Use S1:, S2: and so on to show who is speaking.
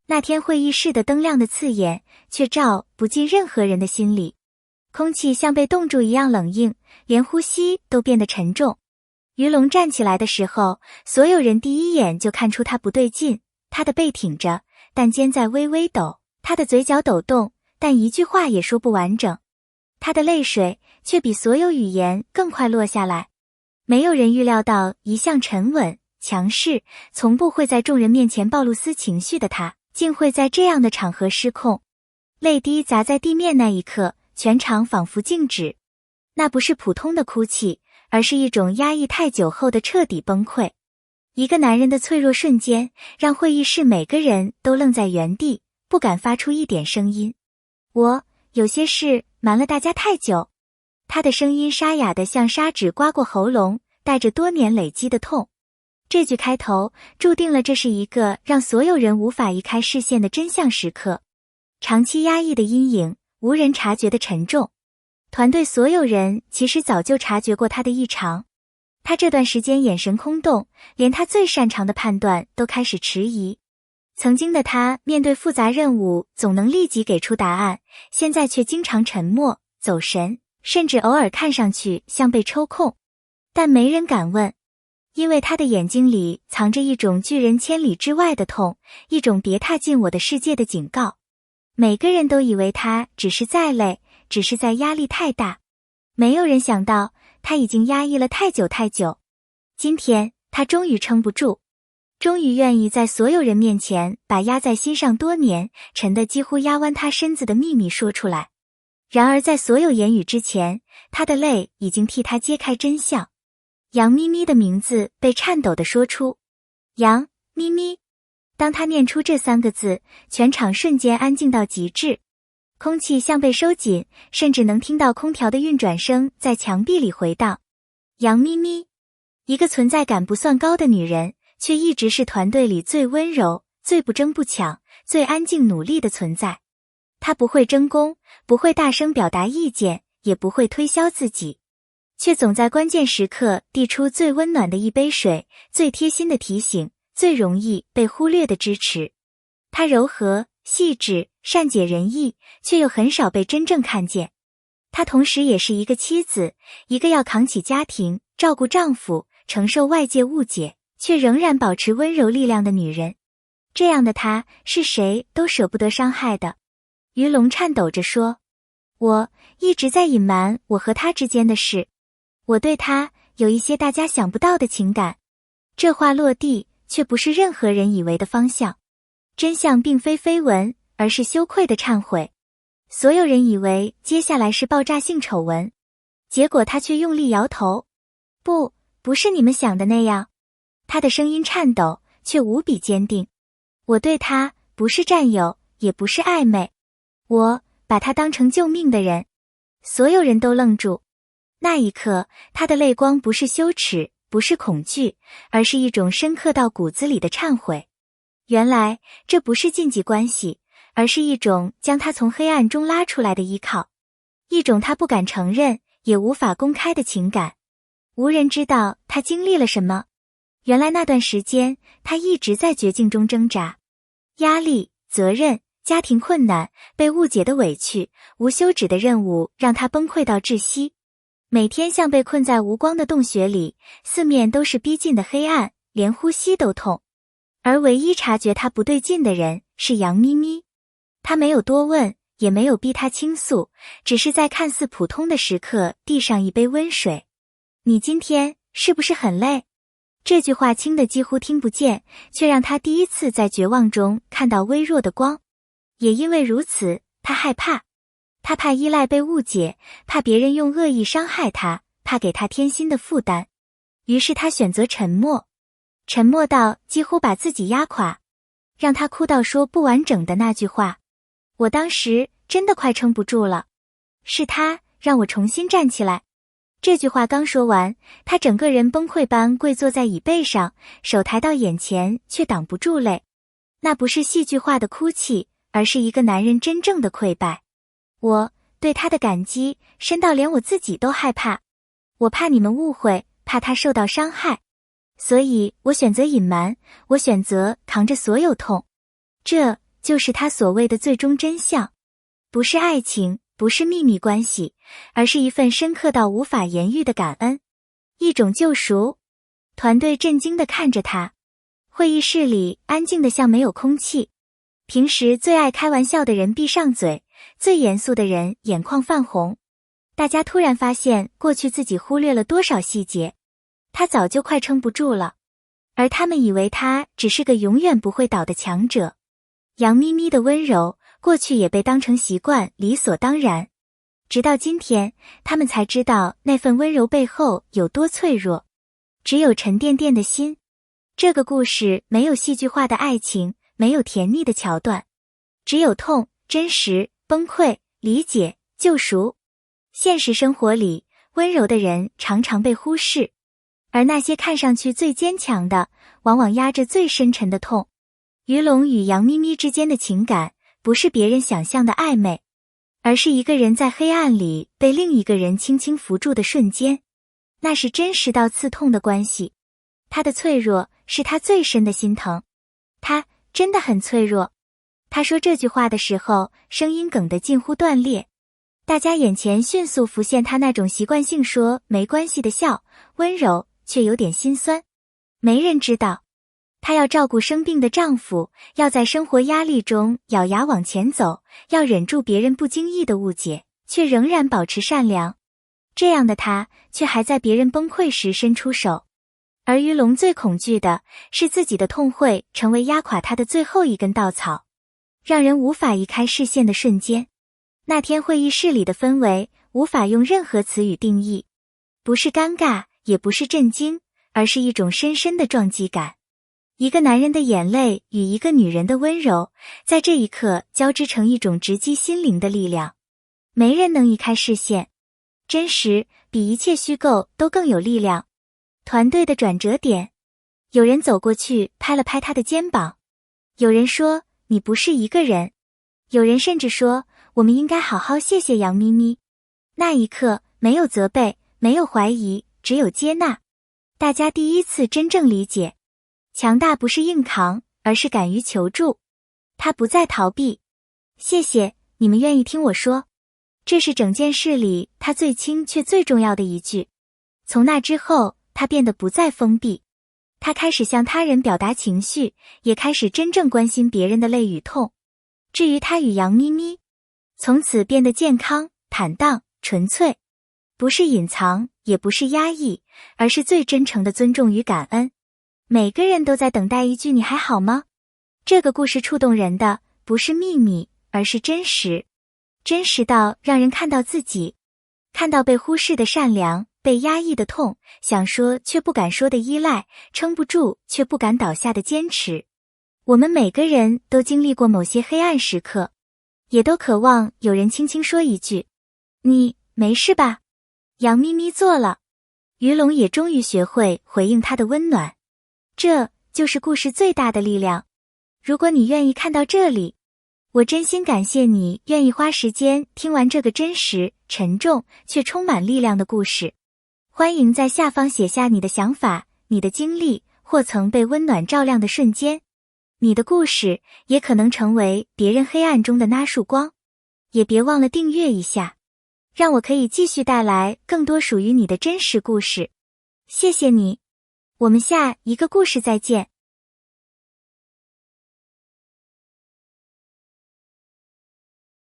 S1: 那天会议室的灯亮得刺眼，却照不进任何人的心里。空气像被冻住一样冷硬，连呼吸都变得沉重。于龙站起来的时候，所有人第一眼就看出他不对劲。他的背挺着，但肩在微微抖，他的嘴角抖动，但一句话也说不完整。他的泪水却比所有语言更快落下来。没有人预料到一向沉稳、强势，从不会在众人面前暴露私情绪的他，竟会在这样的场合失控。泪滴砸在地面那一刻，全场仿佛静止。那不是普通的哭泣，而是一种压抑太久后的彻底崩溃。一个男人的脆弱瞬间，让会议室每个人都愣在原地，不敢发出一点声音。我有些事瞒了大家太久。他的声音沙哑得像砂纸刮过喉咙，带着多年累积的痛。这句开头注定了这是一个让所有人无法移开视线的真相时刻。长期压抑的阴影，无人察觉的沉重。团队所有人其实早就察觉过他的异常。他这段时间眼神空洞，连他最擅长的判断都开始迟疑。曾经的他面对复杂任务总能立即给出答案，现在却经常沉默、走神，甚至偶尔看上去像被抽空。但没人敢问，因为他的眼睛里藏着一种拒人千里之外的痛，一种别踏进我的世界的警告。每个人都以为他只是在累，只是在压力太大。没有人想到他已经压抑了太久太久。今天他终于撑不住，终于愿意在所有人面前把压在心上多年、沉得几乎压弯他身子的秘密说出来。然而在所有言语之前，他的泪已经替他揭开真相。杨咪咪的名字被颤抖地说出。杨咪咪。当他念出这3个字，全场瞬间安静到极致。空气像被收紧，甚至能听到空调的运转声在墙壁里回荡。杨咪咪，一个存在感不算高的女人，却一直是团队里最温柔、最不争不抢、最安静努力的存在。她不会争功，不会大声表达意见，也不会推销自己，却总在关键时刻递出最温暖的一杯水，最贴心的提醒，最容易被忽略的支持。她柔和、细致、善解人意，却又很少被真正看见。她同时也是一个妻子，一个要扛起家庭、照顾丈夫、承受外界误解，却仍然保持温柔力量的女人。这样的她是谁都舍不得伤害的。于龙颤抖着说，我一直在隐瞒我和他之间的事，我对他有一些大家想不到的情感。这话落地，却不是任何人以为的方向。真相并非绯闻，而是羞愧的忏悔。所有人以为接下来是爆炸性丑闻，结果他却用力摇头。不是你们想的那样。他的声音颤抖，却无比坚定。我对他不是占有，也不是暧昧。我把他当成救命的人。所有人都愣住。那一刻，他的泪光不是羞耻，不是恐惧，而是一种深刻到骨子里的忏悔。原来，这不是禁忌关系，而是一种将他从黑暗中拉出来的依靠，一种他不敢承认，也无法公开的情感。无人知道他经历了什么。原来那段时间，他一直在绝境中挣扎。压力、责任、家庭困难、被误解的委屈、无休止的任务让他崩溃到窒息。每天像被困在无光的洞穴里，四面都是逼近的黑暗，连呼吸都痛。而唯一察觉他不对劲的人是杨咪咪。他没有多问，也没有逼他倾诉，只是在看似普通的时刻递上一杯温水。你今天是不是很累？这句话轻得几乎听不见，却让他第一次在绝望中看到微弱的光。也因为如此，他害怕。他怕依赖被误解，怕别人用恶意伤害他，怕给他添新的负担。于是他选择沉默，沉默到几乎把自己压垮，让他哭到说不完整的那句话。我当时真的快撑不住了，是他让我重新站起来。这句话刚说完，他整个人崩溃般跪坐在椅背上，手抬到眼前，却挡不住泪。那不是戏剧化的哭泣，而是一个男人真正的溃败。我对他的感激深到连我自己都害怕。我怕你们误会，怕他受到伤害，所以我选择隐瞒，我选择扛着所有痛。这就是他所谓的最终真相，不是爱情，不是秘密关系，而是一份深刻到无法言喻的感恩，一种救赎。团队震惊地看着他，会议室里安静得像没有空气。平时最爱开玩笑的人闭上嘴，最严肃的人眼眶泛红。大家突然发现过去自己忽略了多少细节，他早就快撑不住了，而他们以为他只是个永远不会倒的强者。杨咪咪的温柔，过去也被当成习惯，理所当然。直到今天，他们才知道那份温柔背后有多脆弱。只有沉甸甸的心。这个故事没有戏剧化的爱情，没有甜蜜的桥段，只有痛、真实、崩溃、理解、救赎。现实生活里，温柔的人常常被忽视，而那些看上去最坚强的，往往压着最深沉的痛。于龙与杨咪咪之间的情感，不是别人想象的暧昧，而是一个人在黑暗里被另一个人轻轻扶住的瞬间。那是真实到刺痛的关系。他的脆弱是他最深的心疼。他真的很脆弱。他说这句话的时候，声音哽得近乎断裂。大家眼前迅速浮现他那种习惯性说没关系的笑，温柔却有点心酸。没人知道，她要照顾生病的丈夫，要在生活压力中咬牙往前走，要忍住别人不经意的误解，却仍然保持善良。这样的她，却还在别人崩溃时伸出手。而于龙最恐惧的是自己的痛会成为压垮他的最后一根稻草，让人无法移开视线的瞬间。那天会议室里的氛围无法用任何词语定义，不是尴尬，也不是震惊，而是一种深深的撞击感。一个男人的眼泪与一个女人的温柔，在这一刻交织成一种直击心灵的力量。没人能移开视线，真实比一切虚构都更有力量。团队的转折点，有人走过去拍了拍他的肩膀，有人说你不是一个人，有人甚至说我们应该好好谢谢杨咪咪。那一刻没有责备，没有怀疑，只有接纳。大家第一次真正理解，强大不是硬扛，而是敢于求助。他不再逃避。谢谢你们愿意听我说，这是整件事里他最轻却最重要的一句。从那之后，他变得不再封闭，他开始向他人表达情绪，也开始真正关心别人的泪与痛。至于他与杨咪咪，从此变得健康、坦荡、纯粹，不是隐藏，也不是压抑，而是最真诚的尊重与感恩。每个人都在等待一句你还好吗？这个故事触动人的不是秘密，而是真实。真实到让人看到自己，看到被忽视的善良，被压抑的痛，想说却不敢说的依赖，撑不住却不敢倒下的坚持。我们每个人都经历过某些黑暗时刻，也都渴望有人轻轻说一句你没事吧？杨咪咪做了，于龙也终于学会回应他的温暖。这就是故事最大的力量。如果你愿意看到这里，我真心感谢你愿意花时间听完这个真实、沉重却充满力量的故事。欢迎在下方写下你的想法、你的经历或曾被温暖照亮的瞬间。你的故事也可能成为别人黑暗中的那束光。也别忘了订阅一下，让我可以继续带来更多属于你的真实故事。谢谢你，我们下一个故事再见。